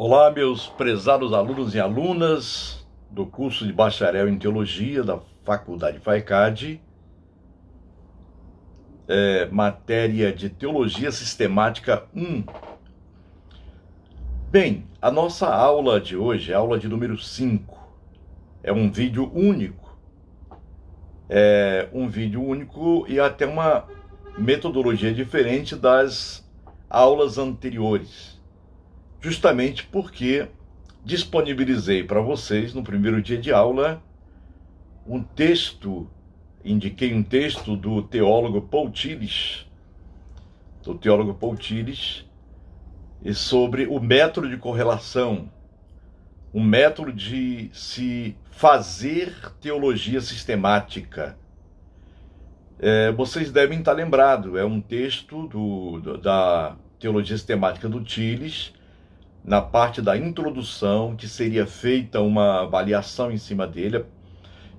Olá, meus prezados alunos e alunas do curso de Bacharel em Teologia da Faculdade FAECAD, matéria de Teologia Sistemática 1. Bem, a nossa aula de hoje é a aula de número 5. É um vídeo único. E até uma metodologia diferente das aulas anteriores. Justamente porque disponibilizei para vocês, no primeiro dia de aula, indiquei um texto do teólogo Paul Tillich, e sobre o método de correlação, um método de se fazer teologia sistemática. Vocês devem estar lembrados, é um texto da teologia sistemática do Tillich, na parte da introdução, que seria feita uma avaliação em cima dele.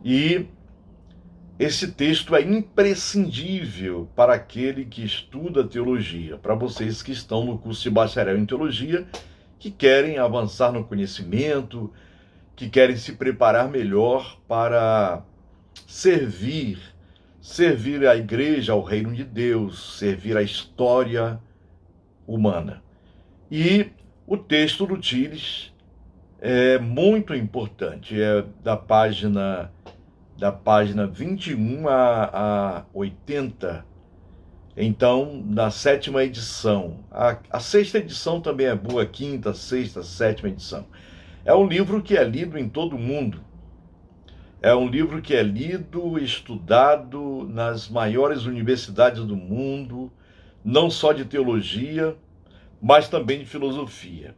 E esse texto é imprescindível para aquele que estuda teologia, para vocês que estão no curso de Bacharel em Teologia, que querem avançar no conhecimento, que querem se preparar melhor para servir a igreja, ao reino de Deus, servir a história humana. E o texto do Tillich é muito importante, é da página 21 a 80, então, na 7ª edição. A 6ª edição também é boa, 5ª, 6ª, 7ª edição. É um livro que é lido em todo o mundo. É um livro que é lido, estudado nas maiores universidades do mundo, não só de teologia, mas também de filosofia.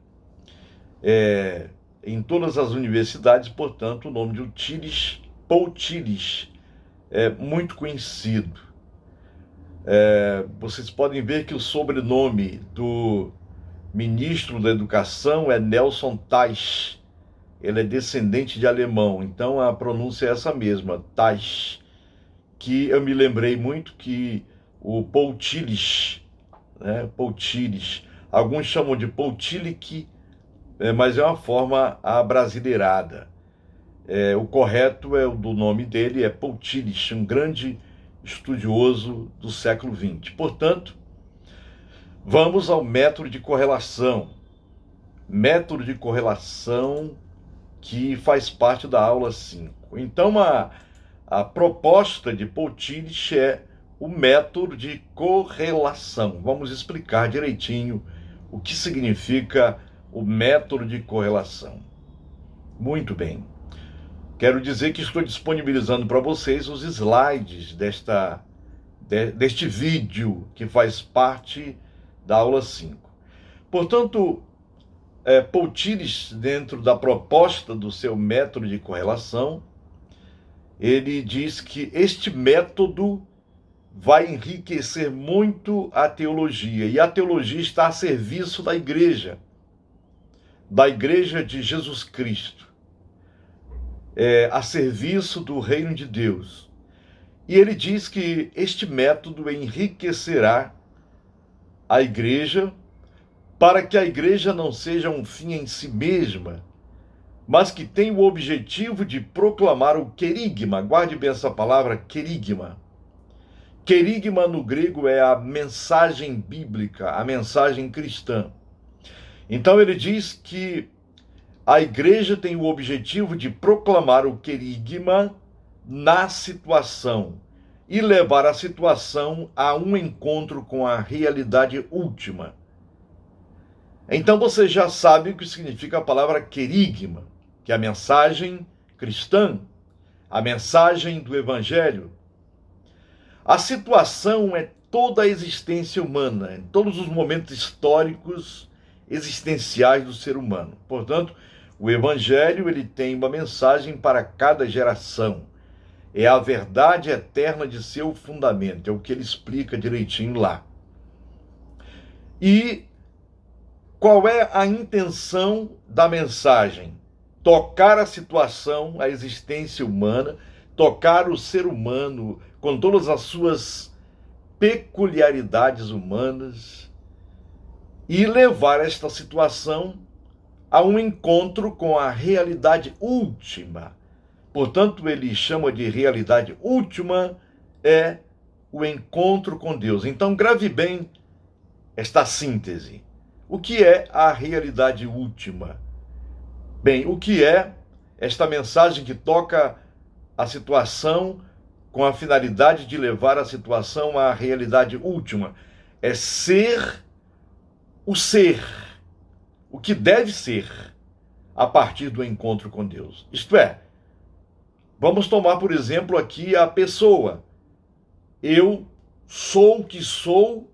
Em todas as universidades, portanto, o nome de Tillich, Paul Tillich, é muito conhecido. Vocês podem ver que o sobrenome do ministro da Educação é Nelson Teich. Ele é descendente de alemão, então a pronúncia é essa mesma, Teich, que eu me lembrei muito que o Paul Tillich, Paul Tillich, alguns chamam de Paul Tillich, mas é uma forma abrasileirada. O correto do nome dele é Paul Tillich, um grande estudioso do século XX. Portanto, vamos ao método de correlação. Método de correlação que faz parte da aula 5. Então, a proposta de Paul Tillich é o método de correlação. Vamos explicar direitinho o que significa o método de correlação. Muito bem. Quero dizer que estou disponibilizando para vocês os slides deste vídeo que faz parte da aula 5. Portanto, Paul Tillich, dentro da proposta do seu método de correlação, ele diz que este método vai enriquecer muito a teologia, e a teologia está a serviço da igreja de Jesus Cristo, a serviço do reino de Deus. E ele diz que este método enriquecerá a igreja, para que a igreja não seja um fim em si mesma, mas que tenha o objetivo de proclamar o querigma. Guarde bem essa palavra, querigma. Querigma no grego é a mensagem bíblica, a mensagem cristã. Então ele diz que a igreja tem o objetivo de proclamar o querigma na situação e levar a situação a um encontro com a realidade última. Então você já sabe o que significa a palavra querigma, que é a mensagem cristã, a mensagem do evangelho. A situação é toda a existência humana, em todos os momentos históricos existenciais do ser humano. Portanto, o evangelho ele tem uma mensagem para cada geração. É a verdade eterna de seu fundamento, é o que ele explica direitinho lá. E qual é a intenção da mensagem? Tocar a situação, a existência humana, tocar o ser humano com todas as suas peculiaridades humanas e levar esta situação a um encontro com a realidade última. Portanto, ele chama de realidade última é o encontro com Deus. Então, grave bem esta síntese. O que é a realidade última? Bem, o que é esta mensagem que toca a situação com a finalidade de levar a situação à realidade última? É ser, o que deve ser a partir do encontro com Deus. Isto é, vamos tomar, por exemplo, aqui a pessoa. Eu sou o que sou,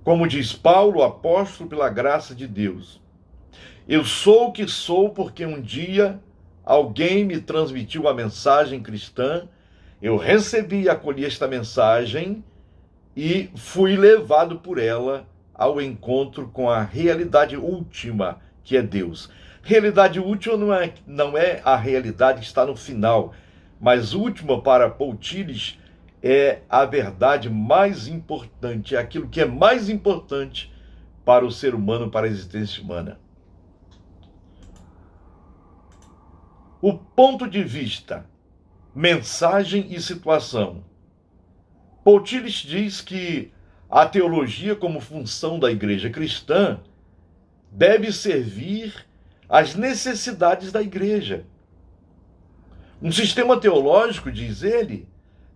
como diz Paulo, apóstolo pela graça de Deus. Eu sou o que sou porque um dia alguém me transmitiu a mensagem cristã, eu recebi e acolhi esta mensagem e fui levado por ela ao encontro com a realidade última, que é Deus. Realidade última não é a realidade que está no final, mas última para Paul Tillich é a verdade mais importante, é aquilo que é mais importante para o ser humano, para a existência humana. O ponto de vista, mensagem e situação. Paul Tillich diz que a teologia, como função da igreja cristã, deve servir às necessidades da igreja. Um sistema teológico, diz ele,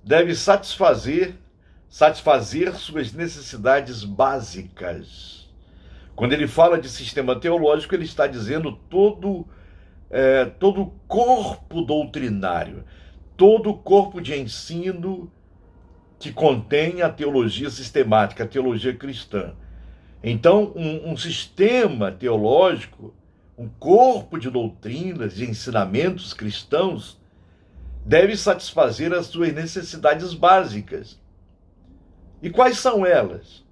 deve satisfazer suas necessidades básicas. Quando ele fala de sistema teológico, ele está dizendo todo o corpo doutrinário, todo o corpo de ensino que contém a teologia sistemática, a teologia cristã. Então, um sistema teológico, um corpo de doutrinas, de ensinamentos cristãos, deve satisfazer as suas necessidades básicas. E quais são elas?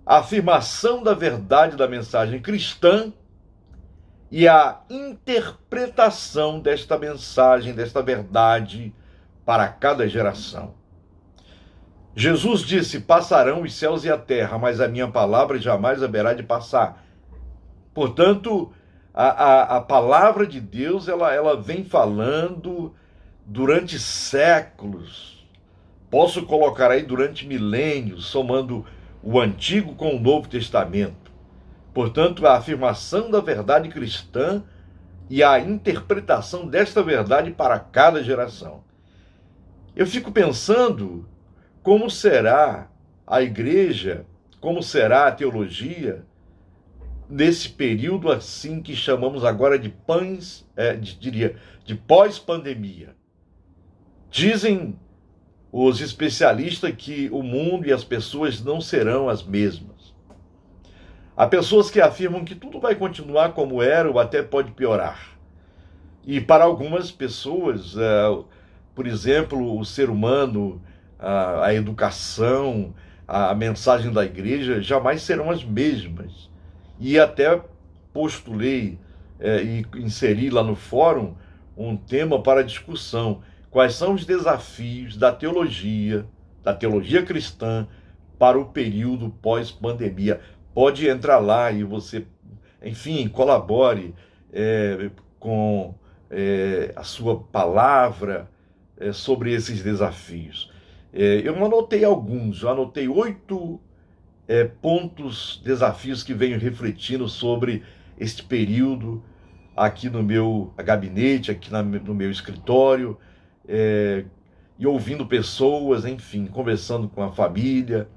A afirmação da verdade da mensagem cristã e a interpretação desta mensagem, desta verdade para cada geração. Jesus disse: passarão os céus e a terra, mas a minha palavra jamais haverá de passar. Portanto, a palavra de Deus, ela vem falando durante séculos. Posso colocar aí durante milênios, somando o Antigo com o Novo Testamento. Portanto, a afirmação da verdade cristã e a interpretação desta verdade para cada geração. Eu fico pensando como será a igreja, como será a teologia nesse período assim que chamamos agora de pós-pandemia. Dizem os especialistas que o mundo e as pessoas não serão as mesmas. Há pessoas que afirmam que tudo vai continuar como era ou até pode piorar. E para algumas pessoas, por exemplo, o ser humano, a educação, a mensagem da igreja jamais serão as mesmas. E até postulei e inseri lá no fórum um tema para discussão. Quais são os desafios da teologia cristã para o período pós-pandemia? Pode entrar lá e você, enfim, colabore com a sua palavra sobre esses desafios. Eu anotei alguns, eu anotei 8 pontos, desafios que venho refletindo sobre este período aqui no meu gabinete, aqui no meu escritório, e ouvindo pessoas, enfim, conversando com a família.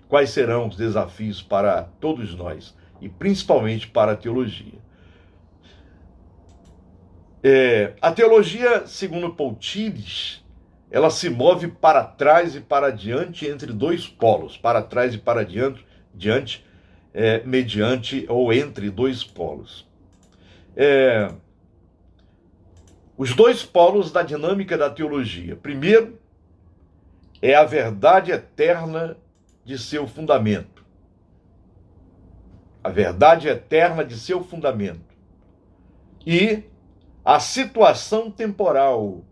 Quais serão os desafios para todos nós, e principalmente para a teologia? A teologia, segundo Paul Tillich, ela se move para trás e para diante entre dois polos, para trás e para diante, mediante ou entre dois polos. Os dois polos da dinâmica da teologia. Primeiro, é a verdade eterna de seu fundamento. A verdade eterna de seu fundamento. E a situação temporal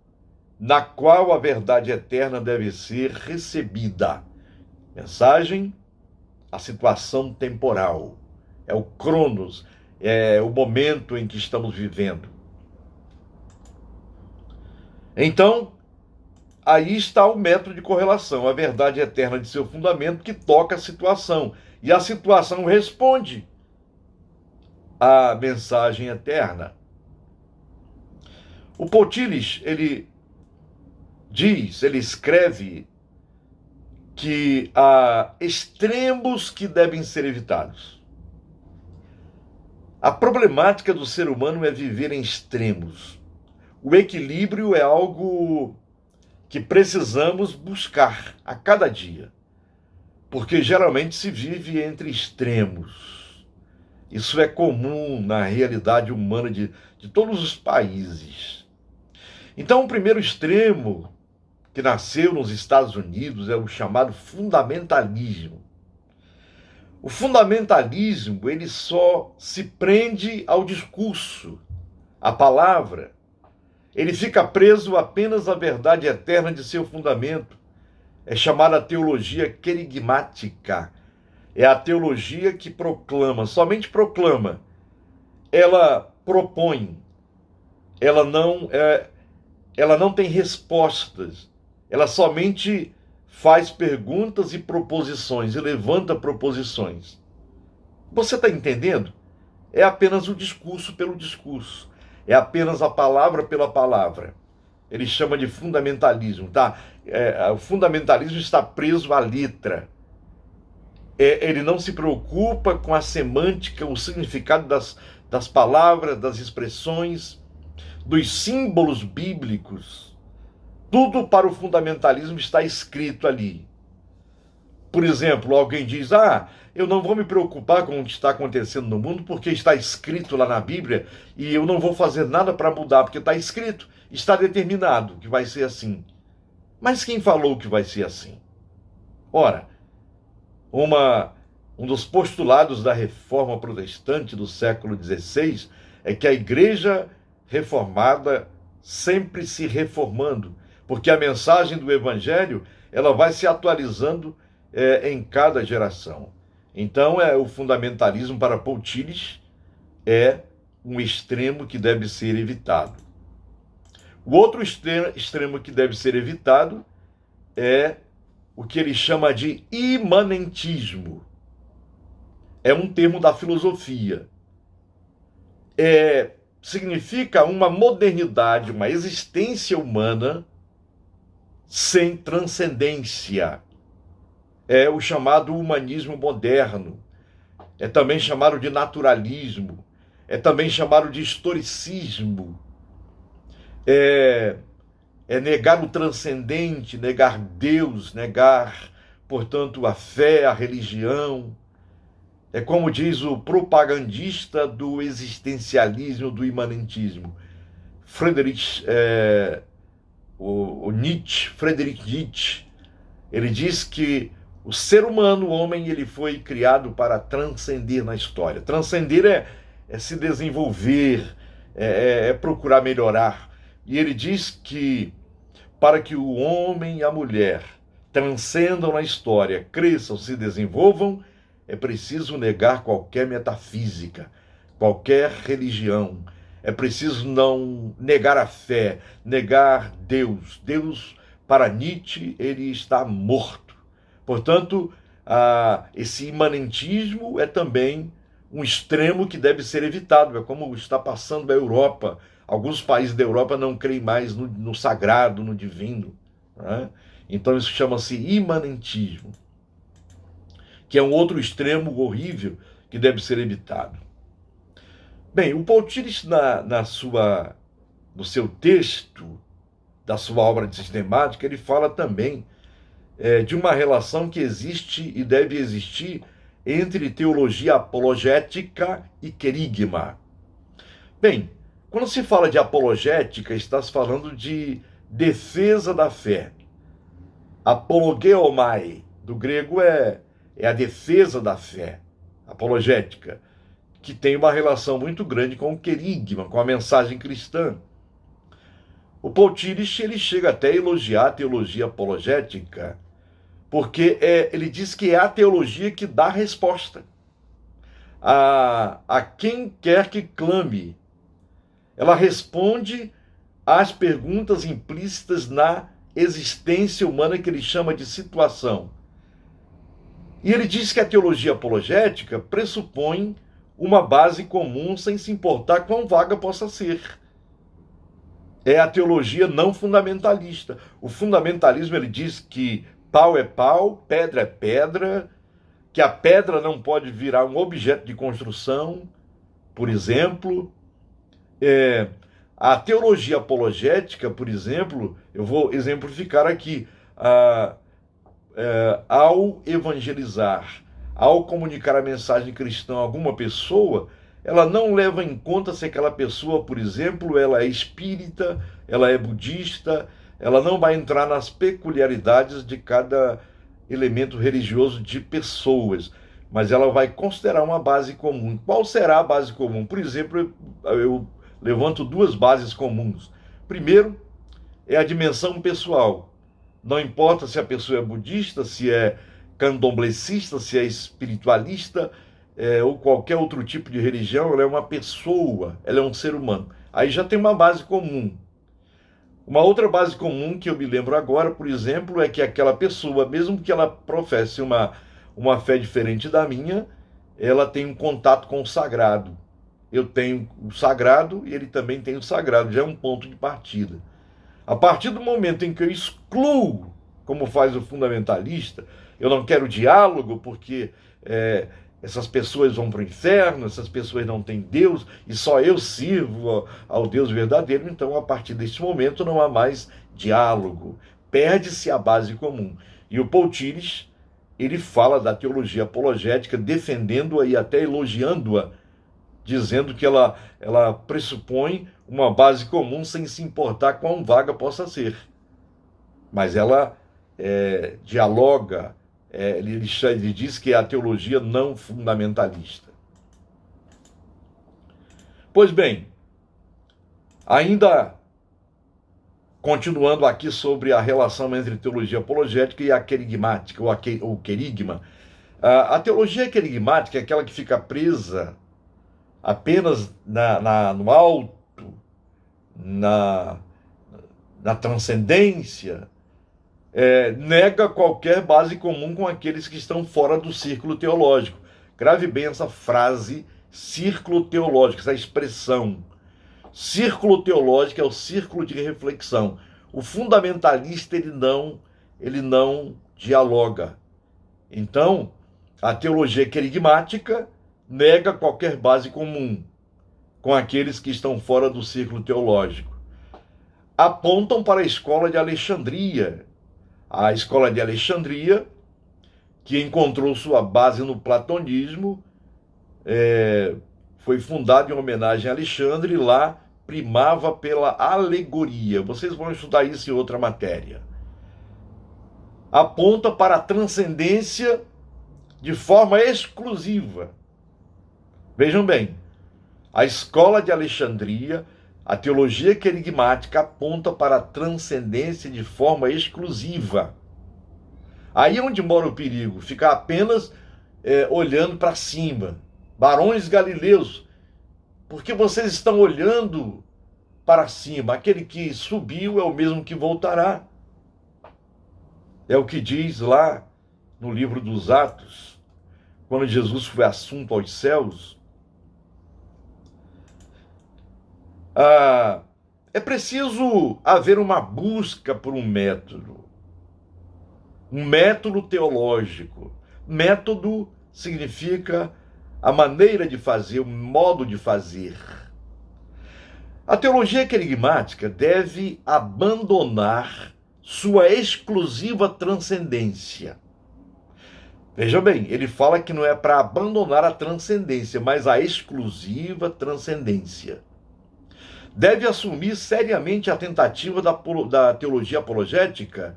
na qual a verdade eterna deve ser recebida. Mensagem, a situação temporal. É o cronos, o momento em que estamos vivendo. Então, aí está o método de correlação, a verdade eterna de seu fundamento que toca a situação. E a situação responde à mensagem eterna. O Paul Tillich, ele escreve que há extremos que devem ser evitados. A problemática do ser humano é viver em extremos. O equilíbrio é algo que precisamos buscar a cada dia, porque geralmente se vive entre extremos. Isso é comum na realidade humana de todos os países. Então, o primeiro extremo que nasceu nos Estados Unidos é o chamado fundamentalismo. O fundamentalismo, ele só se prende ao discurso, à palavra. Ele fica preso apenas à verdade eterna de seu fundamento. É chamada teologia querigmática. É a teologia que proclama, somente proclama. Ela propõe. Ela não tem respostas. Ela somente faz perguntas e proposições, e levanta proposições. Você está entendendo? É apenas o discurso pelo discurso. É apenas a palavra pela palavra. Ele chama de fundamentalismo, tá? O fundamentalismo está preso à letra. Ele não se preocupa com a semântica, o significado das palavras, das expressões, dos símbolos bíblicos. Tudo para o fundamentalismo está escrito ali. Por exemplo, alguém diz, eu não vou me preocupar com o que está acontecendo no mundo porque está escrito lá na Bíblia e eu não vou fazer nada para mudar porque está escrito, está determinado que vai ser assim. Mas quem falou que vai ser assim? Ora, um dos postulados da reforma protestante do século XVI é que a igreja reformada sempre se reformando, porque a mensagem do evangelho ela vai se atualizando em cada geração. Então, o fundamentalismo para Paul Tillich é um extremo que deve ser evitado. O outro extremo que deve ser evitado é o que ele chama de imanentismo. É um termo da filosofia. Significa uma modernidade, uma existência humana sem transcendência. É o chamado humanismo moderno. É também chamado de naturalismo. É também chamado de historicismo. É negar o transcendente, negar Deus, negar, portanto, a fé, a religião. É como diz o propagandista do existencialismo, do imanentismo, Friedrich Nietzsche. Ele diz que o ser humano, o homem, ele foi criado para transcender na história. Transcender é se desenvolver, é procurar melhorar. E ele diz que para que o homem e a mulher transcendam na história, cresçam, se desenvolvam, é preciso negar qualquer metafísica, qualquer religião. É preciso não negar a fé, negar Deus. Deus, para Nietzsche, ele está morto. Portanto, esse imanentismo é também um extremo que deve ser evitado. É como está passando a Europa. Alguns países da Europa não creem mais no sagrado, no divino. Né? Então isso chama-se imanentismo, que é um outro extremo horrível que deve ser evitado. Bem, o Paul Tillich, no seu texto, da sua obra de sistemática, ele fala também de uma relação que existe e deve existir entre teologia apologética e querigma. Bem, quando se fala de apologética, está se falando de defesa da fé. Apologeomai, do grego, é a defesa da fé, apologética, que tem uma relação muito grande com o querigma, com a mensagem cristã. O Paul Tillich, ele chega até a elogiar a teologia apologética, porque ele diz que é a teologia que dá resposta. a quem quer que clame. Ela responde às perguntas implícitas na existência humana que ele chama de situação. E ele diz que a teologia apologética pressupõe uma base comum sem se importar quão vaga possa ser. É a teologia não fundamentalista. O fundamentalismo, ele diz que pau é pau, pedra é pedra, que a pedra não pode virar um objeto de construção, por exemplo. A teologia apologética, por exemplo, eu vou exemplificar aqui, ao evangelizar, ao comunicar a mensagem cristã a alguma pessoa, ela não leva em conta se aquela pessoa, por exemplo, ela é espírita, ela é budista, ela não vai entrar nas peculiaridades de cada elemento religioso de pessoas, mas ela vai considerar uma base comum. Qual será a base comum? Por exemplo, eu levanto duas bases comuns. Primeiro, é a dimensão pessoal. Não importa se a pessoa é budista, se é candomblessista, se é espiritualista, ou qualquer outro tipo de religião, ela é uma pessoa, ela é um ser humano. Aí já tem uma base comum. Uma outra base comum que eu me lembro agora, por exemplo, é que aquela pessoa, mesmo que ela professe uma fé diferente da minha, ela tem um contato com o sagrado. Eu tenho o sagrado e ele também tem o sagrado, já é um ponto de partida. A partir do momento em que eu excluo, como faz o fundamentalista, eu não quero diálogo porque essas pessoas vão para o inferno, essas pessoas não têm Deus e só eu sirvo ao Deus verdadeiro, então a partir deste momento não há mais diálogo, perde-se a base comum. E o Paul Tillich, ele fala da teologia apologética, defendendo-a e até elogiando-a, dizendo que ela pressupõe uma base comum sem se importar quão vaga possa ser. Mas ela dialoga, ele diz que é a teologia não fundamentalista. Pois bem, ainda continuando aqui sobre a relação entre teologia apologética e a querigmática, ou querigma. A teologia querigmática é aquela que fica presa apenas no alto, na transcendência, nega qualquer base comum com aqueles que estão fora do círculo teológico. Grave bem essa frase, círculo teológico, essa expressão. Círculo teológico é o círculo de reflexão. O fundamentalista, ele não dialoga. Então, a teologia querigmática nega qualquer base comum com aqueles que estão fora do círculo teológico. Apontam para a escola de Alexandria. A escola de Alexandria, que encontrou sua base no platonismo, foi fundada em homenagem a Alexandre, e lá primava pela alegoria. Vocês vão estudar isso em outra matéria. Aponta para a transcendência de forma exclusiva. Vejam bem, a escola de Alexandria, a teologia querigmática, aponta para a transcendência de forma exclusiva. Aí é onde mora o perigo, ficar apenas olhando para cima. Barões galileus, porque vocês estão olhando para cima. Aquele que subiu é o mesmo que voltará. É o que diz lá no livro dos Atos, quando Jesus foi assunto aos céus. É preciso haver uma busca por um método teológico. Método significa a maneira de fazer, o modo de fazer. A teologia querigmática deve abandonar sua exclusiva transcendência. Veja bem, ele fala que não é para abandonar a transcendência, mas a exclusiva transcendência. Deve assumir seriamente a tentativa da teologia apologética.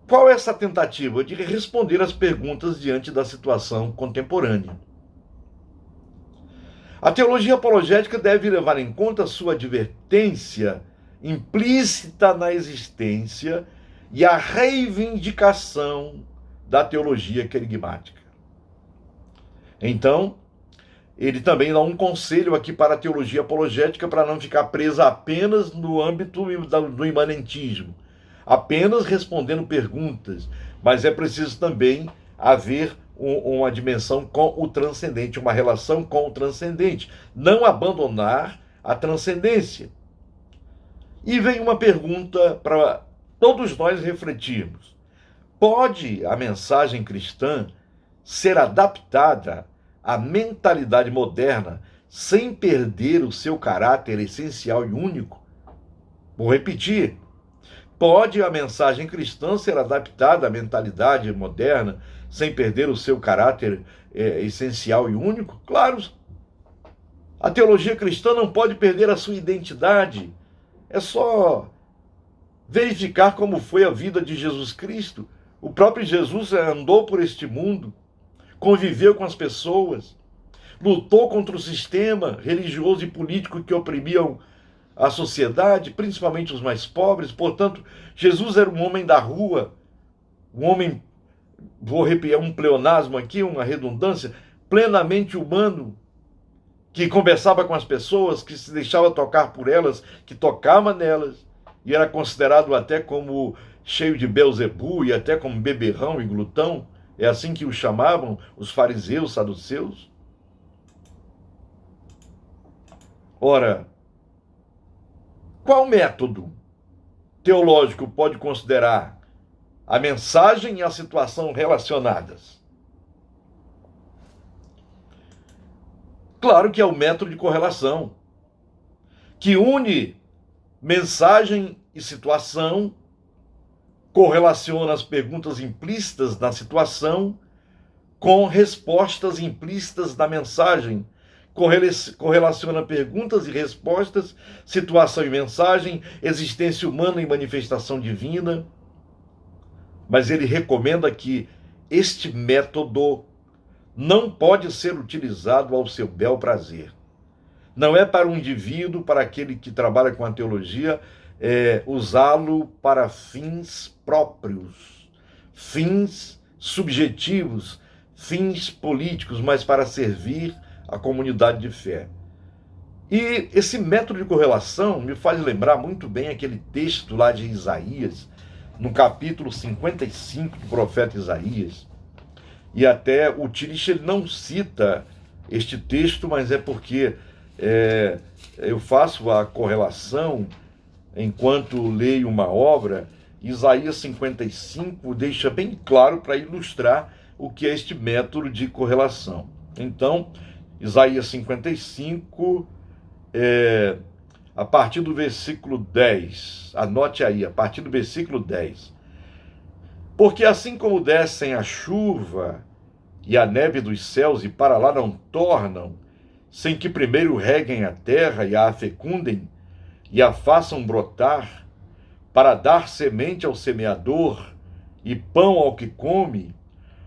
Qual é essa tentativa? De responder às perguntas diante da situação contemporânea. A teologia apologética deve levar em conta sua advertência implícita na existência e a reivindicação da teologia querigmática. Então, ele também dá um conselho aqui para a teologia apologética para não ficar presa apenas no âmbito do imanentismo, apenas respondendo perguntas, mas é preciso também haver uma dimensão com o transcendente, uma relação com o transcendente, não abandonar a transcendência. E vem uma pergunta para todos nós refletirmos: pode a mensagem cristã ser adaptada à mentalidade moderna sem perder o seu caráter essencial e único? Vou repetir: pode a mensagem cristã ser adaptada à mentalidade moderna sem perder o seu caráter essencial e único? Claro. A teologia cristã não pode perder a sua identidade. É só verificar como foi a vida de Jesus Cristo. O próprio Jesus andou por este mundo, conviveu com as pessoas, lutou contra o sistema religioso e político que oprimiam a sociedade, principalmente os mais pobres. Portanto, Jesus era um homem da rua, um homem, vou repetir um pleonasmo aqui, uma redundância, plenamente humano, que conversava com as pessoas, que se deixava tocar por elas, que tocava nelas, e era considerado até como cheio de Belzebu, e até como beberrão e glutão. É assim que o chamavam os fariseus, saduceus. Ora, qual método teológico pode considerar a mensagem e a situação relacionadas? Claro que é o método de correlação, que une mensagem e situação, correlaciona as perguntas implícitas na situação com respostas implícitas na mensagem, correlaciona perguntas e respostas, situação e mensagem, existência humana e manifestação divina. Mas ele recomenda que este método não pode ser utilizado ao seu bel prazer. Não é para um indivíduo, para aquele que trabalha com a teologia, usá-lo para fins próprios, fins subjetivos, fins políticos, mas para servir a comunidade de fé. E esse método de correlação me faz lembrar muito bem aquele texto lá de Isaías, no capítulo 55 do profeta Isaías. E até o Tillich ele não cita este texto, mas é porque eu faço a correlação enquanto leio uma obra. Isaías 55 deixa bem claro para ilustrar o que é este método de correlação. Então, Isaías 55, a partir do versículo 10, anote aí, a partir do versículo 10. Porque assim como descem a chuva e a neve dos céus e para lá não tornam, sem que primeiro reguem a terra e a fecundem e a façam brotar, para dar semente ao semeador e pão ao que come,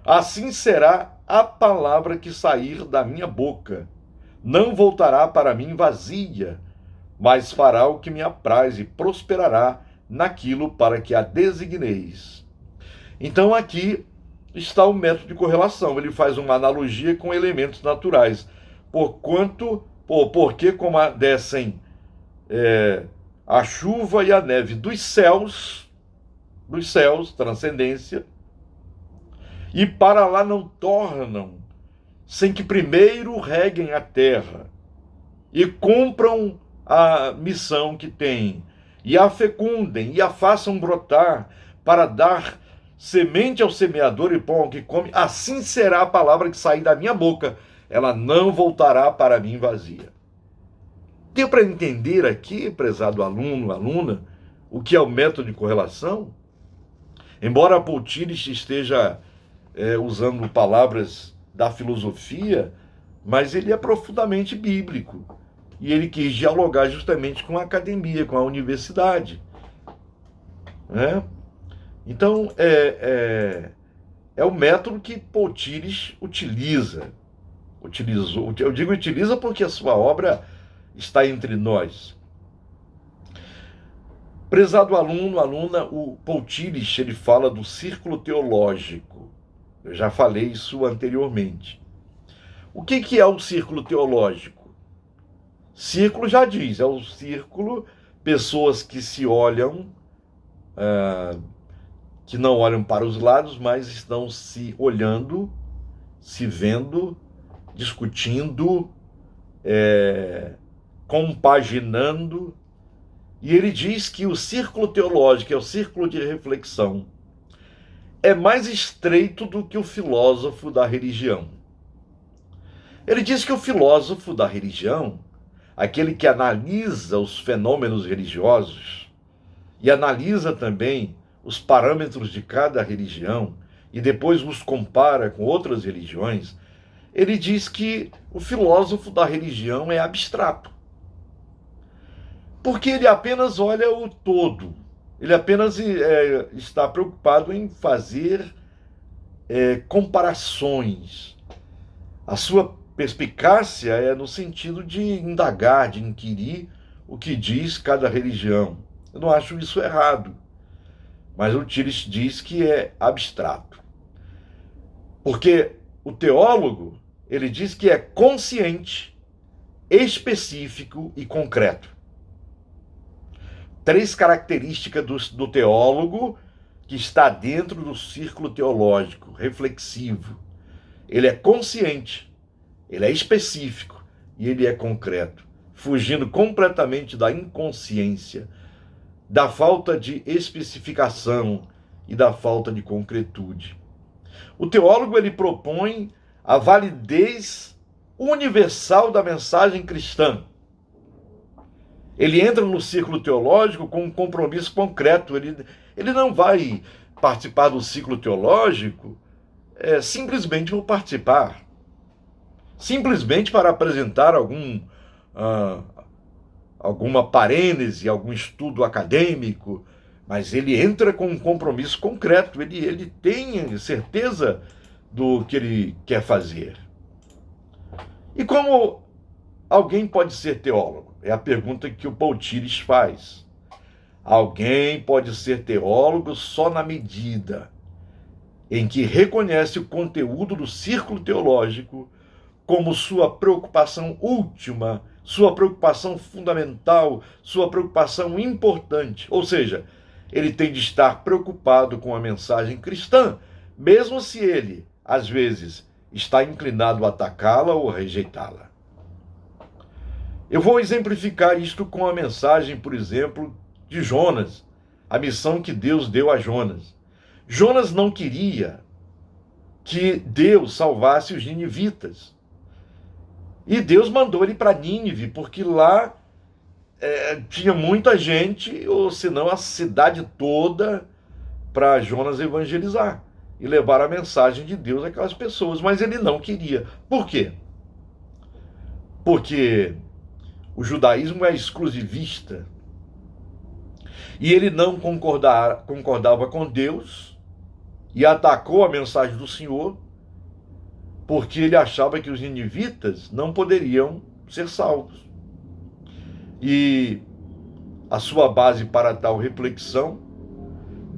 assim será a palavra que sair da minha boca. Não voltará para mim vazia, mas fará o que me apraz e prosperará naquilo para que a designeis. Então aqui está o método de correlação. Ele faz uma analogia com elementos naturais. Porque como descem a chuva e a neve dos céus, transcendência, e para lá não tornam, sem que primeiro reguem a terra e cumpram a missão que têm, e a fecundem e a façam brotar, para dar semente ao semeador e pão ao que come, assim será a palavra que sair da minha boca, ela não voltará para mim vazia. Deu para entender aqui, prezado aluno, aluna, o que é o método de correlação? Embora Paul Tillich esteja usando palavras da filosofia, mas ele é profundamente bíblico. E ele quis dialogar justamente com a academia, com a universidade. Né? Então, é o método que Paul Tillich utilizou. Eu digo utiliza porque a sua obra está entre nós. Prezado aluno, aluna, o Paul Tillich, ele fala do círculo teológico. Eu já falei isso anteriormente. O que é o círculo teológico? Círculo já diz, é o círculo, pessoas que se olham, que não olham para os lados, mas estão se olhando, se vendo, discutindo, compaginando. E ele diz que o círculo teológico, é o círculo de reflexão, é mais estreito do que o filósofo da religião. Ele diz que o filósofo da religião, aquele que analisa os fenômenos religiosos e analisa também os parâmetros de cada religião e depois os compara com outras religiões, ele diz que o filósofo da religião é abstrato. Porque ele apenas olha o todo. Ele apenas está preocupado em fazer comparações. A sua perspicácia é no sentido de indagar, de inquirir o que diz cada religião. Eu não acho isso errado, mas o Tillich diz que é abstrato. Porque o teólogo, ele diz que é consciente, específico e concreto. 3 características do teólogo que está dentro do círculo teológico, reflexivo. Ele é consciente, ele é específico e ele é concreto, fugindo completamente da inconsciência, da falta de especificação e da falta de concretude. O teólogo, ele propõe a validez universal da mensagem cristã. Ele entra no círculo teológico com um compromisso concreto. Ele não vai participar do ciclo teológico simplesmente por participar. Simplesmente para apresentar alguma parênese, algum estudo acadêmico. Mas ele entra com um compromisso concreto. Ele tem certeza do que ele quer fazer. E como alguém pode ser teólogo? É a pergunta que o Paul Tillich faz. Alguém pode ser teólogo só na medida em que reconhece o conteúdo do círculo teológico como sua preocupação última, sua preocupação fundamental, sua preocupação importante. Ou seja, ele tem de estar preocupado com a mensagem cristã, mesmo se ele, às vezes, está inclinado a atacá-la ou a rejeitá-la. Eu vou exemplificar isto com a mensagem, por exemplo, de Jonas, a missão que Deus deu a Jonas. Jonas não queria que Deus salvasse os ninivitas. E Deus mandou ele para Nínive, porque lá tinha muita gente, ou senão a cidade toda, para Jonas evangelizar e levar a mensagem de Deus àquelas pessoas. Mas ele não queria. Por quê? Porque o judaísmo é exclusivista. E ele não concordava com Deus e atacou a mensagem do Senhor porque ele achava que os ninivitas não poderiam ser salvos. E a sua base para tal reflexão,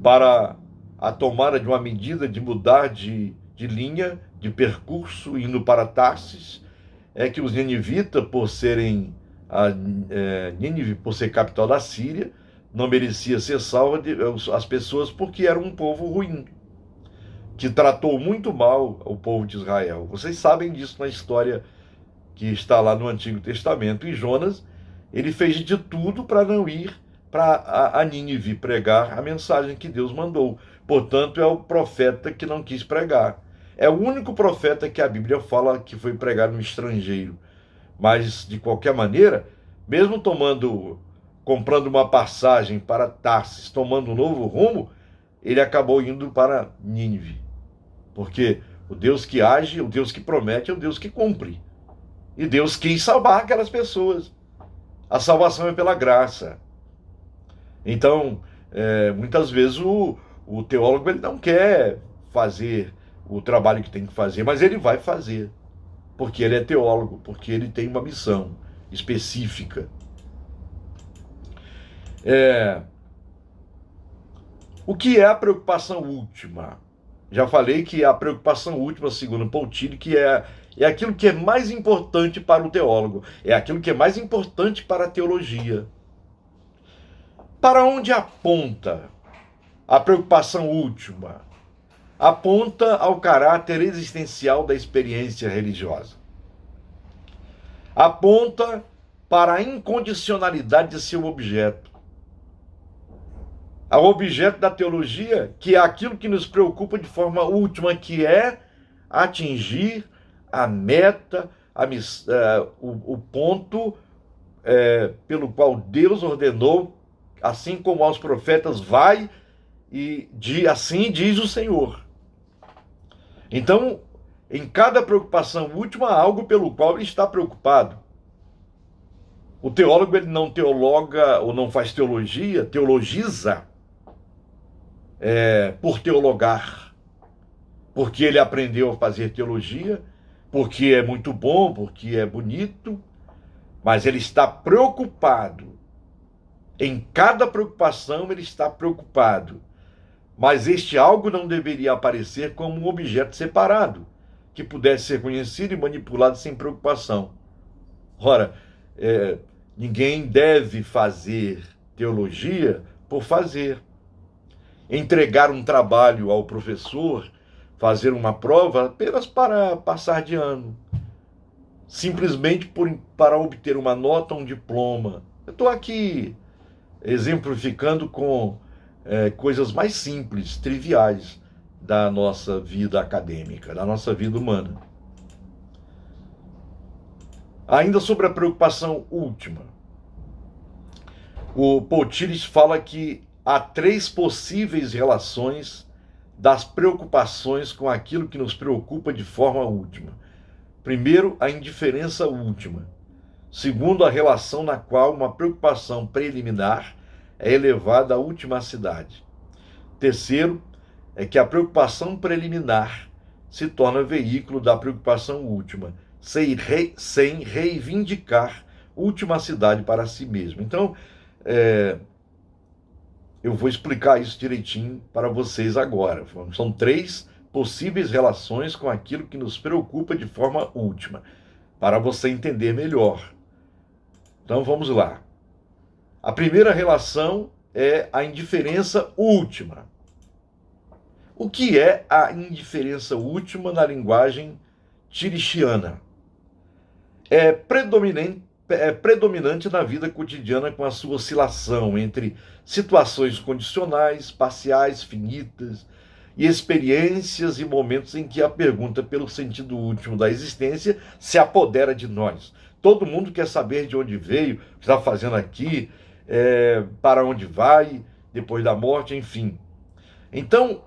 para a tomada de uma medida de mudar de linha, de percurso, indo para Tarsis, é que os ninivitas, por serem Nínive, por ser capital da Síria, não merecia ser salva as pessoas porque era um povo ruim, que tratou muito mal o povo de Israel. Vocês sabem disso na história que está lá no Antigo Testamento. E Jonas, ele fez de tudo para não ir para a Nínive pregar a mensagem que Deus mandou. Portanto, é o profeta que não quis pregar. É o único profeta que a Bíblia fala que foi pregar no estrangeiro. Mas, de qualquer maneira, mesmo comprando uma passagem para Tarsis, tomando um novo rumo, ele acabou indo para Nínive. Porque o Deus que age, o Deus que promete, é o Deus que cumpre. E Deus quis salvar aquelas pessoas. A salvação é pela graça. Então, muitas vezes o teólogo ele não quer fazer o trabalho que tem que fazer, mas ele vai fazer. Porque ele é teólogo, porque ele tem uma missão específica. O que é a preocupação última? Já falei que a preocupação última, segundo Paul Tillich, que é é aquilo que é mais importante para o teólogo, é aquilo que é mais importante para a teologia. Para onde aponta a preocupação última? Aponta ao caráter existencial da experiência religiosa. Aponta para a incondicionalidade de seu objeto. Ao objeto da teologia, que é aquilo que nos preocupa de forma última, que é atingir a meta, o ponto pelo qual Deus ordenou, assim como aos profetas, vai e assim diz o Senhor. Então, em cada preocupação última, há algo pelo qual ele está preocupado. O teólogo, ele não teologa ou não faz teologia, teologiza por teologar, porque ele aprendeu a fazer teologia, porque é muito bom, porque é bonito, mas ele está preocupado. Em cada preocupação ele está preocupado. Mas este algo não deveria aparecer como um objeto separado, que pudesse ser conhecido e manipulado sem preocupação. Ora, ninguém deve fazer teologia por fazer. Entregar um trabalho ao professor, fazer uma prova apenas para passar de ano. Simplesmente para obter uma nota, um diploma. Eu estou aqui exemplificando com coisas mais simples, triviais da nossa vida acadêmica, da nossa vida humana. Ainda sobre a preocupação última, o Paul Tillich fala que há 3 possíveis relações das preocupações com aquilo que nos preocupa de forma última. Primeiro, a indiferença última. Segundo, a relação na qual uma preocupação preliminar é elevada à ultimacidade. Terceiro, é que a preocupação preliminar se torna veículo da preocupação última, sem reivindicar ultimacidade para si mesmo. Então, eu vou explicar isso direitinho para vocês agora. São 3 possíveis relações com aquilo que nos preocupa de forma última, para você entender melhor. Então, vamos lá. A primeira relação é a indiferença última. O que é a indiferença última na linguagem tilichiana? É predominante na vida cotidiana, com a sua oscilação entre situações condicionais, parciais, finitas, e experiências e momentos em que a pergunta pelo sentido último da existência se apodera de nós. Todo mundo quer saber de onde veio, o que está fazendo aqui, para onde vai, depois da morte, enfim. Então,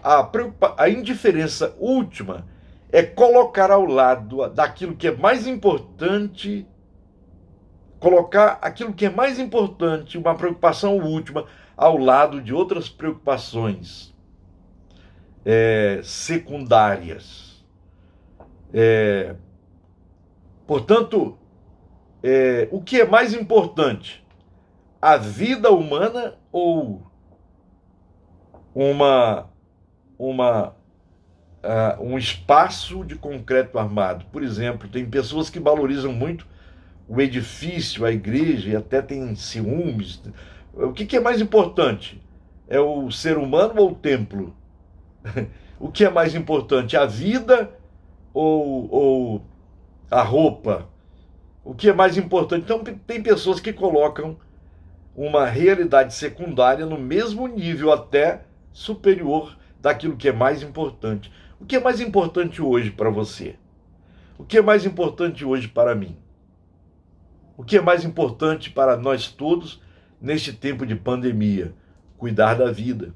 a indiferença última é colocar ao lado daquilo que é mais importante, colocar aquilo que é mais importante, uma preocupação última, ao lado de outras preocupações secundárias. Portanto, o que é mais importante? A vida humana ou um espaço de concreto armado? Por exemplo, tem pessoas que valorizam muito o edifício, a igreja, e até tem ciúmes. O que é mais importante? É o ser humano ou o templo? O que é mais importante? A vida ou a roupa? O que é mais importante? Então, tem pessoas que colocam uma realidade secundária no mesmo nível, até superior daquilo que é mais importante. O que é mais importante hoje para você? O que é mais importante hoje para mim? O que é mais importante para nós todos neste tempo de pandemia? Cuidar da vida.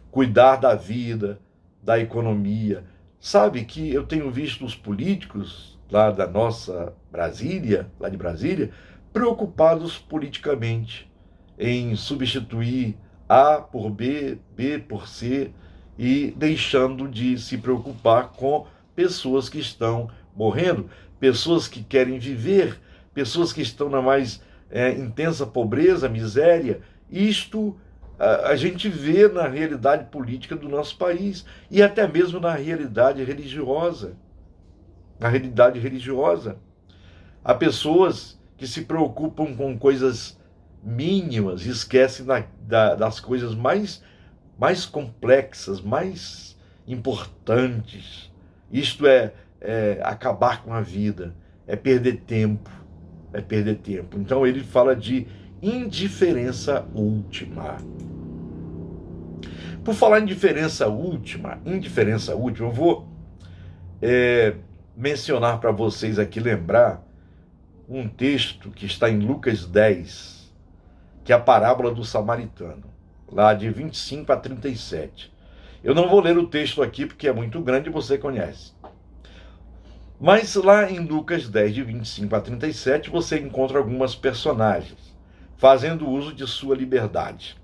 Cuidar da vida, da economia. Sabe que eu tenho visto os políticos lá da nossa Brasília, lá de Brasília, preocupados politicamente em substituir A por B, B por C, e deixando de se preocupar com pessoas que estão morrendo, pessoas que querem viver, pessoas que estão na mais intensa pobreza, miséria. Isto a gente vê na realidade política do nosso país e até mesmo na realidade religiosa. a realidade religiosa. Há pessoas que se preocupam com coisas mínimas e esquecem das coisas mais complexas, mais importantes. Isto é acabar com a vida, é perder tempo, é perder tempo. Então ele fala de indiferença última. Por falar em indiferença última, eu vou mencionar para vocês aqui, lembrar um texto que está em Lucas 10, que é a parábola do samaritano, lá de 25 a 37. Eu não vou ler o texto aqui porque é muito grande e você conhece. Mas lá em Lucas 10, de 25 a 37, você encontra algumas personagens fazendo uso de sua liberdade.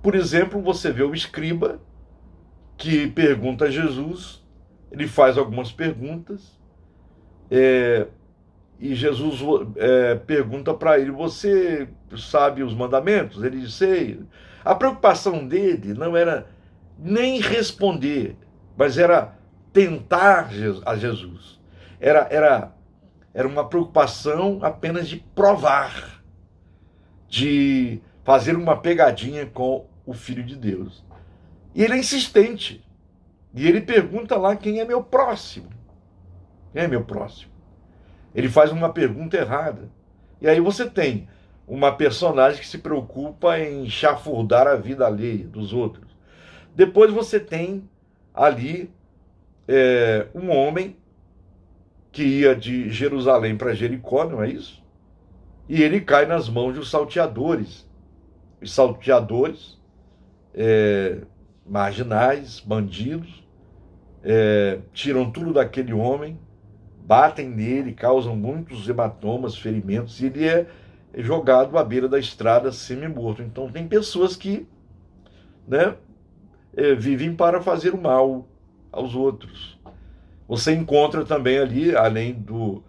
Por exemplo, você vê o escriba que pergunta a Jesus, ele faz algumas perguntas, e Jesus pergunta para ele: você sabe os mandamentos? Ele diz: sei. A preocupação dele não era nem responder, mas era tentar a Jesus. Era uma preocupação apenas de provar, de fazer uma pegadinha com o Filho de Deus. E ele é insistente. E ele pergunta lá: quem é meu próximo? Quem é meu próximo? Ele faz uma pergunta errada. E aí você tem uma personagem que se preocupa em chafurdar a vida alheia dos outros. Depois você tem ali um homem que ia de Jerusalém para Jericó, não é isso? E ele cai nas mãos dos salteadores. Os salteadores, marginais, bandidos, tiram tudo daquele homem, batem nele, causam muitos hematomas, ferimentos, e ele é jogado à beira da estrada semi-morto. Então tem pessoas que vivem para fazer o mal aos outros. Você encontra também ali, além do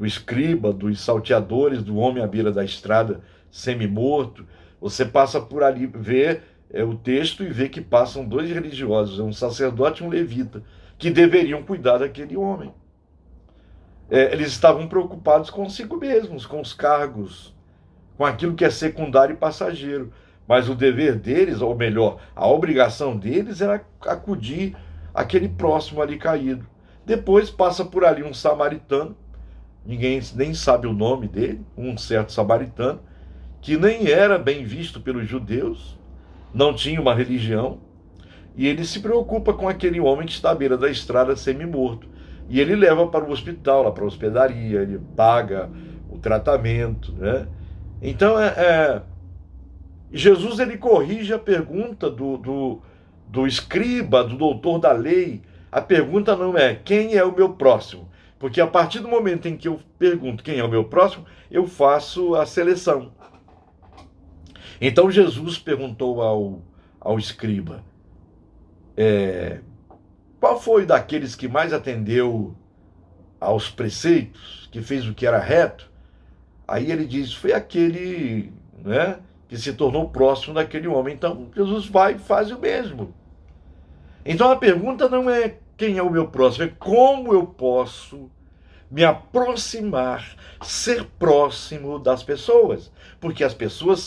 escriba, dos salteadores, do homem à beira da estrada semi-morto, você passa por ali, vê o texto e vê que passam dois religiosos, um sacerdote e um levita, que deveriam cuidar daquele homem. Eles estavam preocupados consigo mesmos, com os cargos, com aquilo que é secundário e passageiro. Mas o dever deles, ou melhor, a obrigação deles era acudir aquele próximo ali caído. Depois passa por ali um samaritano, ninguém nem sabe o nome dele, um certo samaritano, que nem era bem visto pelos judeus, não tinha uma religião, e ele se preocupa com aquele homem que está à beira da estrada semi-morto. E ele leva para o hospital, lá para a hospedaria, ele paga o tratamento, né? Então, Jesus, ele corrige a pergunta do escriba, do doutor da lei. A pergunta não é: quem é o meu próximo? Porque a partir do momento em que eu pergunto quem é o meu próximo, eu faço a seleção. Então Jesus perguntou ao escriba: qual foi daqueles que mais atendeu aos preceitos, que fez o que era reto? Aí ele diz: foi aquele, que se tornou próximo daquele homem. Então Jesus vai e faz o mesmo. Então a pergunta não é quem é o meu próximo, é como eu posso me aproximar, ser próximo das pessoas, porque as pessoas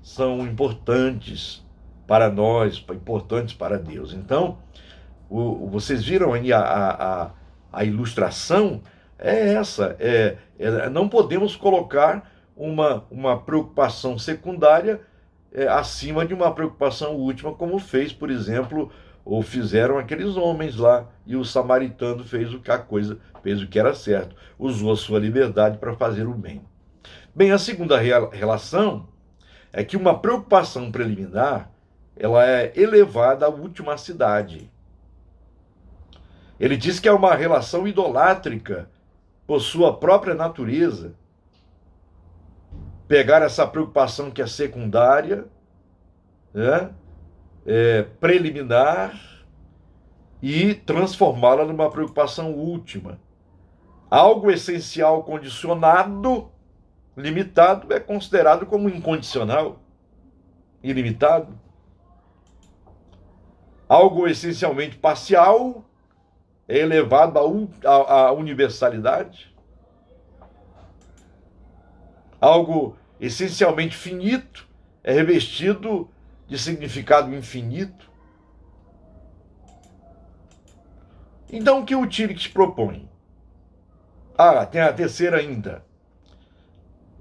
são importantes para nós, importantes para Deus. Então, vocês viram aí a ilustração? É essa. Não podemos colocar uma preocupação secundária acima de uma preocupação última, como fez, por exemplo, ou fizeram aqueles homens lá, e o samaritano fez o que era certo, usou a sua liberdade para fazer o bem. Bem, a segunda relação é que uma preocupação preliminar, ela é elevada à última cidade. Ele diz que é uma relação idolátrica por sua própria natureza. Pegar essa preocupação que é secundária, preliminar, e transformá-la numa preocupação última. Algo essencial condicionado, limitado, é considerado como incondicional, ilimitado. Algo essencialmente parcial é elevado à universalidade? Algo essencialmente finito é revestido de significado infinito? Então, o que o Tillich propõe? Ah, tem a terceira ainda.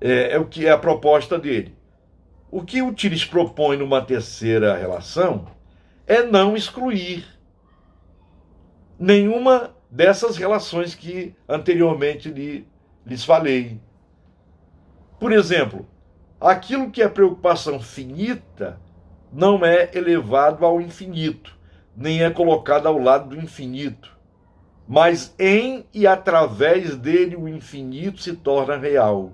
É o que é a proposta dele. O que o Tillich propõe numa terceira relação é não excluir nenhuma dessas relações que anteriormente lhes falei. Por exemplo, aquilo que é preocupação finita não é elevado ao infinito, nem é colocado ao lado do infinito. Mas em e através dele o infinito se torna real.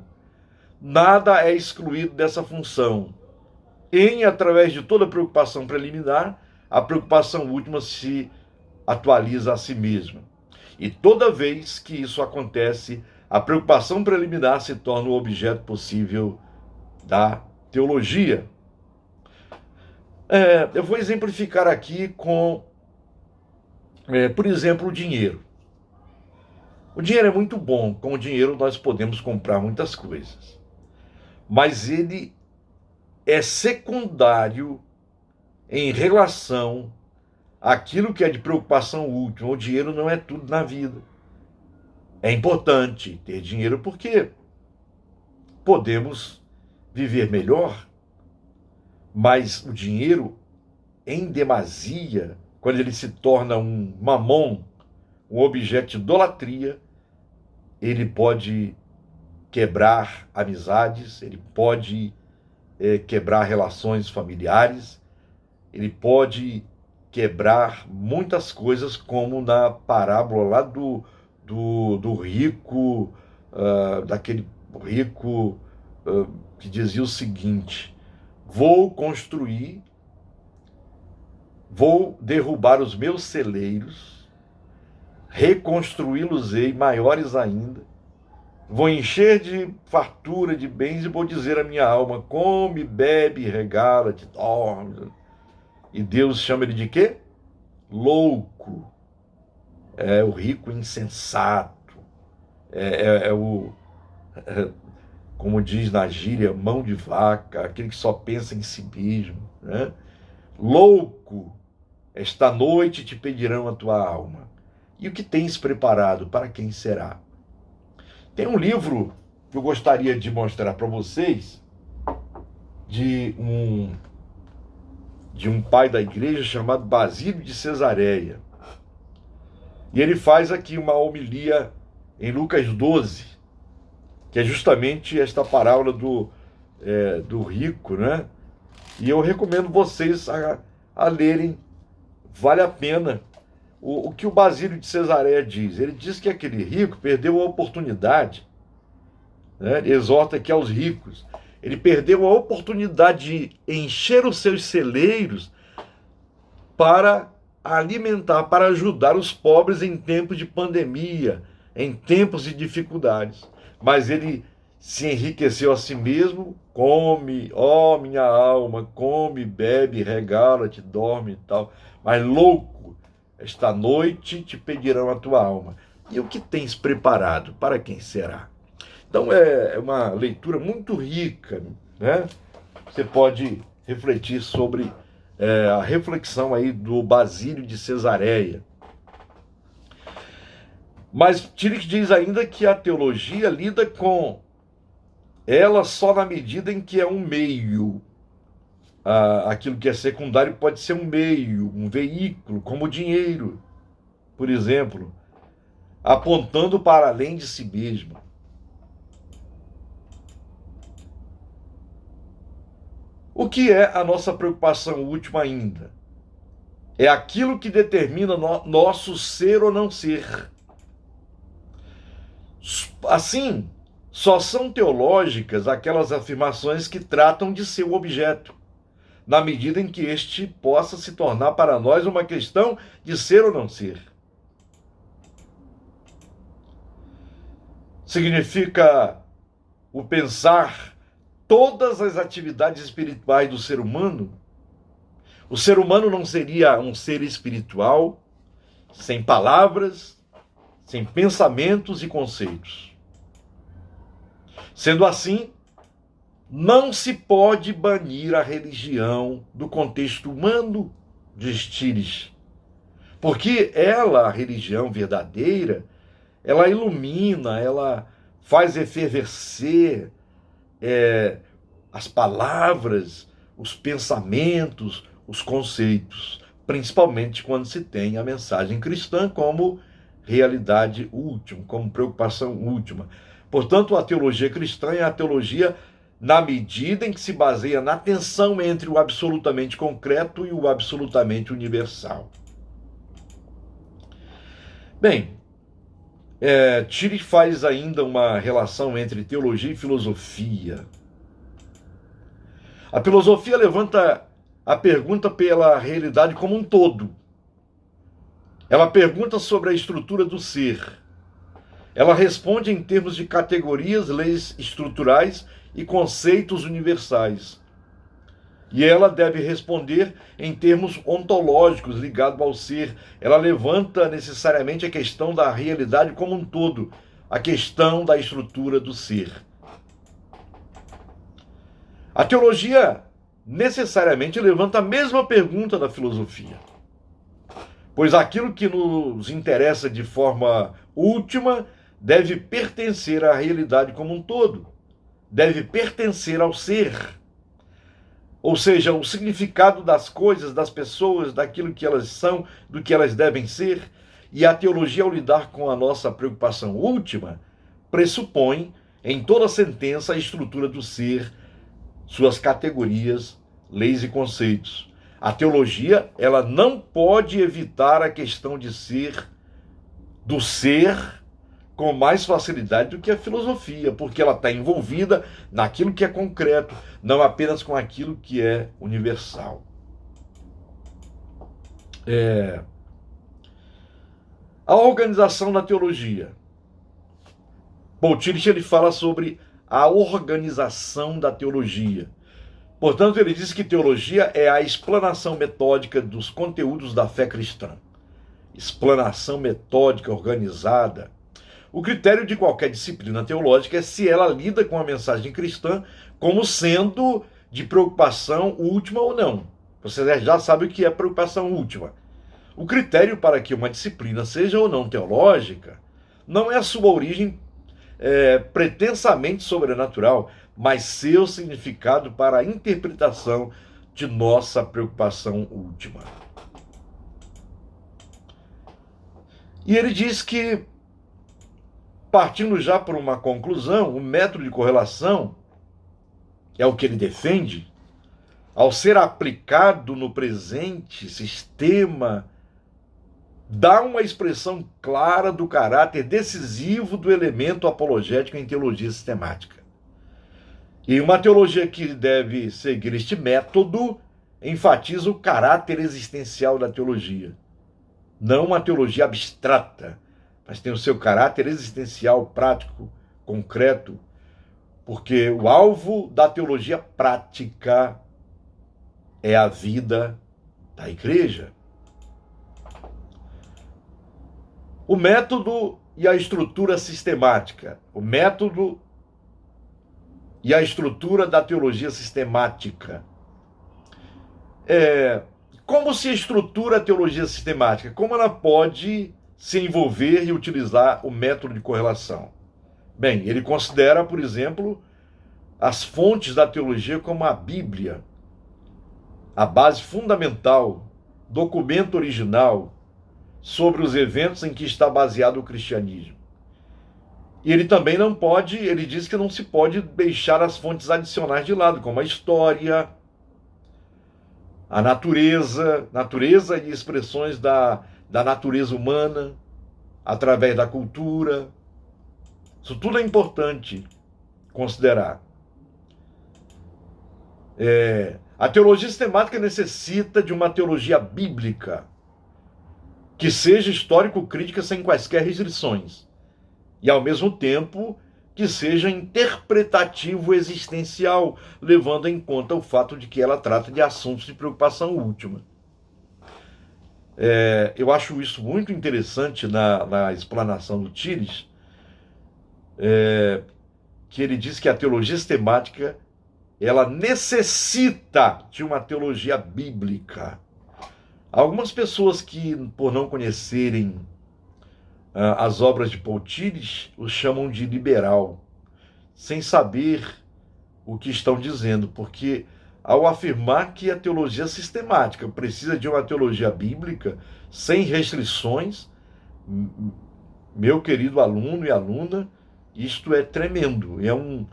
Nada é excluído dessa função. Em e através de toda preocupação preliminar, a preocupação última se atualiza a si mesma. E toda vez que isso acontece, a preocupação preliminar se torna o objeto possível da teologia. Eu vou exemplificar aqui com, por exemplo, o dinheiro. O dinheiro é muito bom. Com o dinheiro nós podemos comprar muitas coisas. Mas ele é secundário em relação àquilo que é de preocupação última. O dinheiro não é tudo na vida. É importante ter dinheiro porque podemos viver melhor, mas o dinheiro, em demasia, quando ele se torna um mamon, um objeto de idolatria, ele pode quebrar amizades, ele pode quebrar relações familiares, ele pode quebrar muitas coisas, como na parábola lá do rico, daquele rico que dizia o seguinte: vou derrubar os meus celeiros, reconstruí-los-ei maiores ainda, vou encher de fartura de bens e vou dizer à minha alma: come, bebe, regala-te, dorme. E Deus chama ele de quê? Louco. É o rico insensato. Como diz na gíria, mão de vaca, aquele que só pensa em si mesmo, né? Louco, esta noite te pedirão a tua alma. E o que tens preparado, para quem será? Tem um livro que eu gostaria de mostrar para vocês, de um pai da igreja chamado Basílio de Cesareia. E ele faz aqui uma homilia em Lucas 12, que é justamente esta parábola do rico, né? E eu recomendo vocês a lerem, vale a pena. O que o Basílio de Cesareia diz? Ele diz que aquele rico perdeu a oportunidade, né? Ele exorta aqui aos ricos. Ele perdeu a oportunidade de encher os seus celeiros para alimentar, para ajudar os pobres em tempos de pandemia, em tempos de dificuldades. Mas ele se enriqueceu a si mesmo. Come, ó minha alma, come, bebe, regala-te, dorme e tal. Mas louco, esta noite te pedirão a tua alma. E o que tens preparado, para quem será? Então é uma leitura muito rica, né? Você pode refletir sobre a reflexão aí do Basílio de Cesareia. Mas Tillich diz ainda que a teologia lida com ela só na medida em que é um meio. Aquilo que é secundário pode ser um meio, um veículo, como o dinheiro, por exemplo, apontando para além de si mesmo. O que é a nossa preocupação última ainda? É aquilo que determina nosso ser ou não ser. Assim, só são teológicas aquelas afirmações que tratam de seu objeto, na medida em que este possa se tornar para nós uma questão de ser ou não ser. Significa o pensar todas as atividades espirituais do ser humano. O ser humano não seria um ser espiritual sem palavras, sem pensamentos e conceitos. Sendo assim, não se pode banir a religião do contexto humano de Estires, porque ela, a religião verdadeira, ela ilumina, ela faz efervescer as palavras, os pensamentos, os conceitos, principalmente quando se tem a mensagem cristã como realidade última, como preocupação última. Portanto, a teologia cristã é a teologia na medida em que se baseia na tensão entre o absolutamente concreto e o absolutamente universal. Bem, Tillich faz ainda uma relação entre teologia e filosofia. A filosofia levanta a pergunta pela realidade como um todo. Ela pergunta sobre a estrutura do ser. Ela responde em termos de categorias, leis estruturais e conceitos universais. E ela deve responder em termos ontológicos ligados ao ser. Ela levanta necessariamente a questão da realidade como um todo, a questão da estrutura do ser. A teologia necessariamente levanta a mesma pergunta da filosofia, pois aquilo que nos interessa de forma última deve pertencer à realidade como um todo, deve pertencer ao ser. Ou seja, o significado das coisas, das pessoas, daquilo que elas são, do que elas devem ser. E a teologia, ao lidar com a nossa preocupação última, pressupõe em toda sentença a estrutura do ser, suas categorias, leis e conceitos. A teologia, ela não pode evitar a questão de ser, do ser, com mais facilidade do que a filosofia, porque ela está envolvida naquilo que é concreto, não apenas com aquilo que é universal. A organização da teologia. Tillich, ele fala sobre a organização da teologia. Portanto, ele diz que teologia é a explanação metódica dos conteúdos da fé cristã. Explanação metódica, organizada. O critério de qualquer disciplina teológica é se ela lida com a mensagem cristã como sendo de preocupação última ou não. Você já sabe o que é preocupação última. O critério para que uma disciplina seja ou não teológica não é a sua origem pretensamente sobrenatural, mas seu significado para a interpretação de nossa preocupação última. E ele diz que, partindo já por uma conclusão, o método de correlação é o que ele defende, ao ser aplicado no presente sistema, dá uma expressão clara do caráter decisivo do elemento apologético em teologia sistemática. E uma teologia que deve seguir este método enfatiza o caráter existencial da teologia. Não uma teologia abstrata, mas tem o seu caráter existencial, prático, concreto, porque o alvo da teologia prática é a vida da igreja. O método e a estrutura sistemática. O método e a estrutura da teologia sistemática. Como se estrutura a teologia sistemática? Como ela pode se envolver e utilizar o método de correlação? Bem, ele considera, por exemplo, as fontes da teologia como a Bíblia, a base fundamental, documento original sobre os eventos em que está baseado o cristianismo. E ele também não pode, ele diz que não se pode deixar as fontes adicionais de lado, como a história, a natureza e expressões da natureza humana, através da cultura. Isso tudo é importante considerar. A teologia sistemática necessita de uma teologia bíblica que seja histórico-crítica sem quaisquer restrições e, ao mesmo tempo, que seja interpretativo-existencial, levando em conta o fato de que ela trata de assuntos de preocupação última. Eu acho isso muito interessante na explanação do Tires, que ele diz que a teologia sistemática ela necessita de uma teologia bíblica. Algumas pessoas que, por não conhecerem as obras de Paul Tires, os chamam de liberal, sem saber o que estão dizendo, porque ao afirmar que a teologia sistemática precisa de uma teologia bíblica, sem restrições, meu querido aluno e aluna, isto é tremendo. É um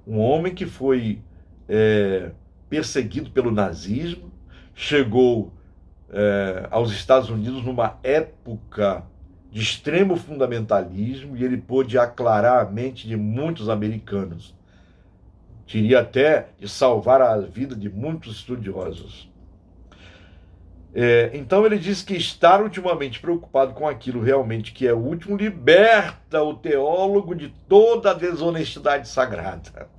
homem que foi perseguido pelo nazismo, chegou aos Estados Unidos numa época de extremo fundamentalismo, e ele pôde aclarar a mente de muitos americanos. Diria até de salvar a vida de muitos estudiosos. Então ele diz que estar ultimamente preocupado com aquilo realmente que é último liberta o teólogo de toda a desonestidade sagrada.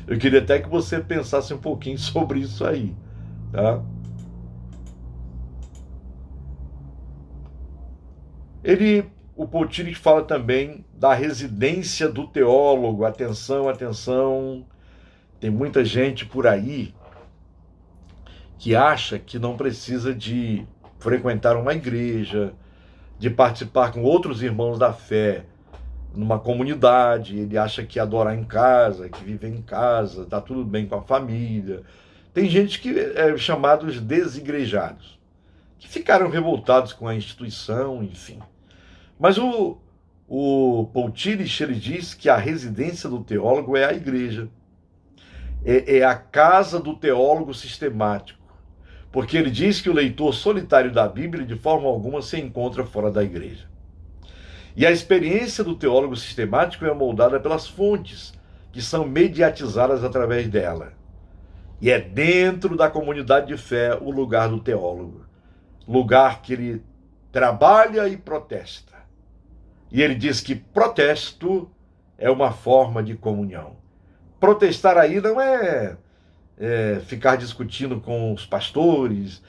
Eu queria até que você pensasse um pouquinho sobre isso aí, tá? O Paul Tillich fala também da residência do teólogo. Atenção, atenção. Tem muita gente por aí que acha que não precisa de frequentar uma igreja, de participar com outros irmãos da fé numa comunidade. Ele acha que adorar em casa, que viver em casa, tá tudo bem com a família. Tem gente que é chamados desigrejados, que ficaram revoltados com a instituição, enfim. Mas o Paul Tillich, ele diz que a residência do teólogo é a igreja. É a casa do teólogo sistemático. Porque ele diz que o leitor solitário da Bíblia, de forma alguma, se encontra fora da igreja. E a experiência do teólogo sistemático é moldada pelas fontes, que são mediatizadas através dela. E é dentro da comunidade de fé o lugar do teólogo. Lugar que ele trabalha e protesta. E ele diz que protesto é uma forma de comunhão. Protestar aí não é ficar discutindo com os pastores,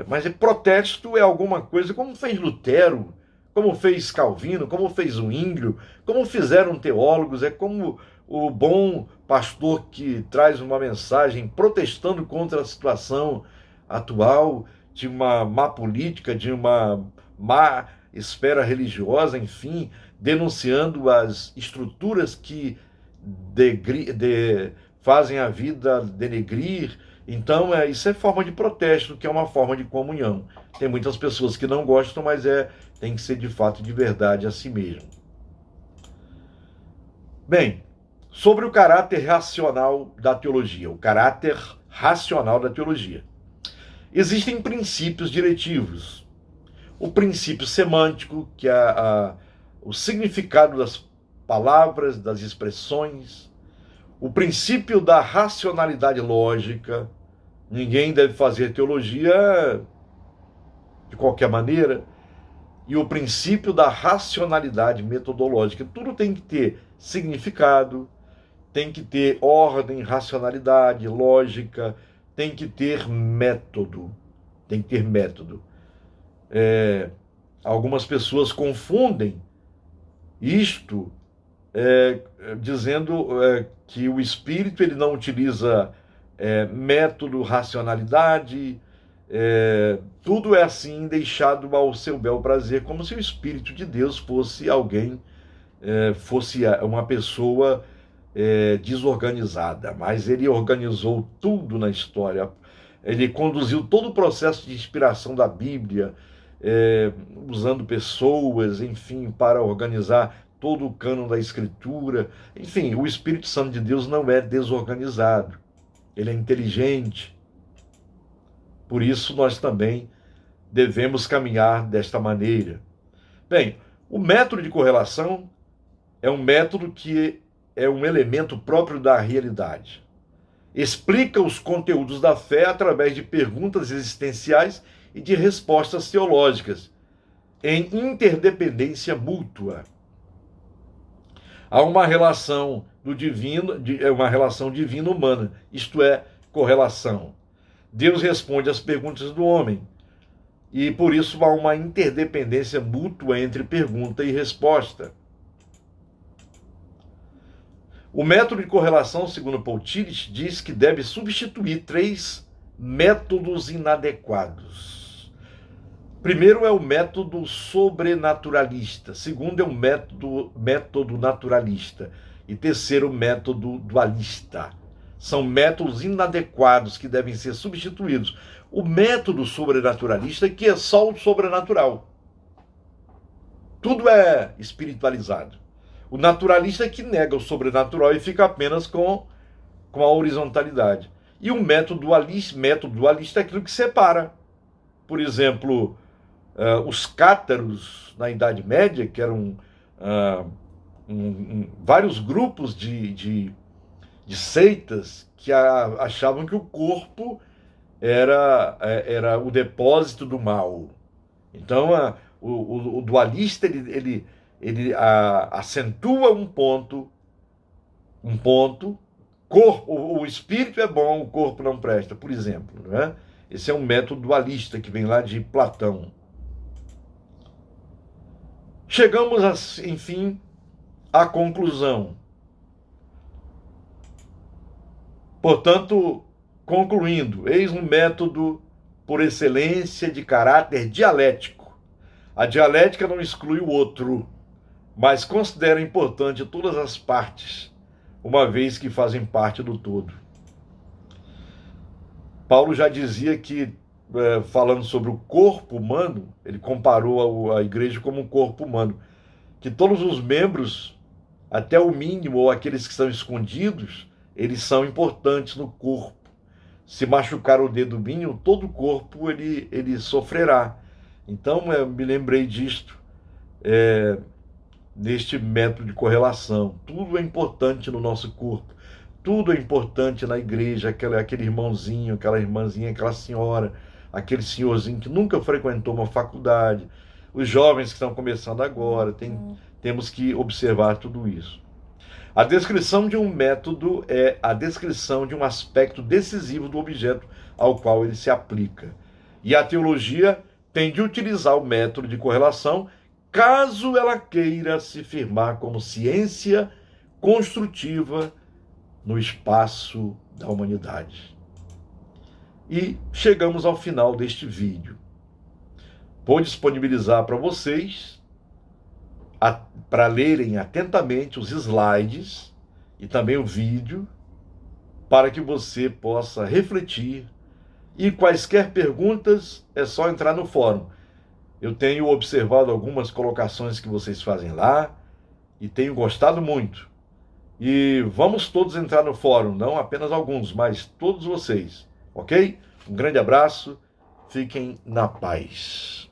mas protesto é alguma coisa como fez Lutero, como fez Calvino, como fez Zwinglio, como fizeram teólogos. É como o bom pastor que traz uma mensagem protestando contra a situação atual de uma má política, de uma má esfera religiosa, enfim, denunciando as estruturas que fazem a vida denegrir. Então, isso é forma de protesto, que é uma forma de comunhão. Tem muitas pessoas que não gostam, mas tem que ser de fato de verdade a si mesmo. Bem, sobre o caráter racional da teologia, o caráter racional da teologia. Existem princípios diretivos. O princípio semântico, que é o significado das palavras, das expressões. O princípio da racionalidade lógica. Ninguém deve fazer teologia de qualquer maneira. E o princípio da racionalidade metodológica. Tudo tem que ter significado, tem que ter ordem, racionalidade, lógica, tem que ter método. Tem que ter método. Algumas pessoas confundem isto dizendo que o Espírito ele não utiliza método, racionalidade, tudo é assim deixado ao seu bel prazer, como se o Espírito de Deus fosse alguém, fosse uma pessoa desorganizada. Mas ele organizou tudo na história, ele conduziu todo o processo de inspiração da Bíblia, usando pessoas, enfim, para organizar todo o cânon da Escritura. Enfim, o Espírito Santo de Deus não é desorganizado, ele é inteligente. Por isso nós também devemos caminhar desta maneira. Bem, o método de correlação é um método que é um elemento próprio da realidade. Explica os conteúdos da fé através de perguntas existenciais e de respostas teológicas, em interdependência mútua. Há uma relação do divino, uma relação divino-humana, isto é, correlação. Deus responde às perguntas do homem, e por isso há uma interdependência mútua entre pergunta e resposta. O método de correlação, segundo Paul Tillich, diz que deve substituir 3 métodos inadequados. Primeiro é o método sobrenaturalista, segundo é o método naturalista e terceiro o método dualista. São métodos inadequados que devem ser substituídos. O método sobrenaturalista, que é só o sobrenatural. Tudo é espiritualizado. O naturalista que nega o sobrenatural e fica apenas com a horizontalidade. E o método dualista é aquilo que separa. Por exemplo, os cátaros na Idade Média, que eram vários grupos de seitas que achavam que o corpo era o depósito do mal. Então, o dualista ele acentua um ponto, o espírito é bom, o corpo não presta, por exemplo, não é? Esse é um método dualista que vem lá de Platão. Chegamos, enfim, à conclusão. Portanto, concluindo, eis um método por excelência de caráter dialético. A dialética não exclui o outro, mas considera importante todas as partes, uma vez que fazem parte do todo. Paulo já dizia que, falando sobre o corpo humano, ele comparou a igreja como um corpo humano, que todos os membros, até o mínimo, ou aqueles que estão escondidos, eles são importantes no corpo. Se machucar o dedo mindinho, todo o corpo ele sofrerá. Então, eu me lembrei disto, neste método de correlação. Tudo é importante no nosso corpo. Tudo é importante na igreja, aquele irmãozinho, aquela irmãzinha, aquela senhora, aquele senhorzinho que nunca frequentou uma faculdade, os jovens que estão começando agora, temos que observar tudo isso. A descrição de um método é a descrição de um aspecto decisivo do objeto ao qual ele se aplica. E a teologia tem de utilizar o método de correlação caso ela queira se firmar como ciência construtiva no espaço da humanidade. E chegamos ao final deste vídeo. Vou disponibilizar para vocês, para lerem atentamente os slides e também o vídeo, para que você possa refletir. E quaisquer perguntas, é só entrar no fórum. Eu tenho observado algumas colocações que vocês fazem lá e tenho gostado muito. E vamos todos entrar no fórum, não apenas alguns, mas todos vocês, ok? Um grande abraço, fiquem na paz.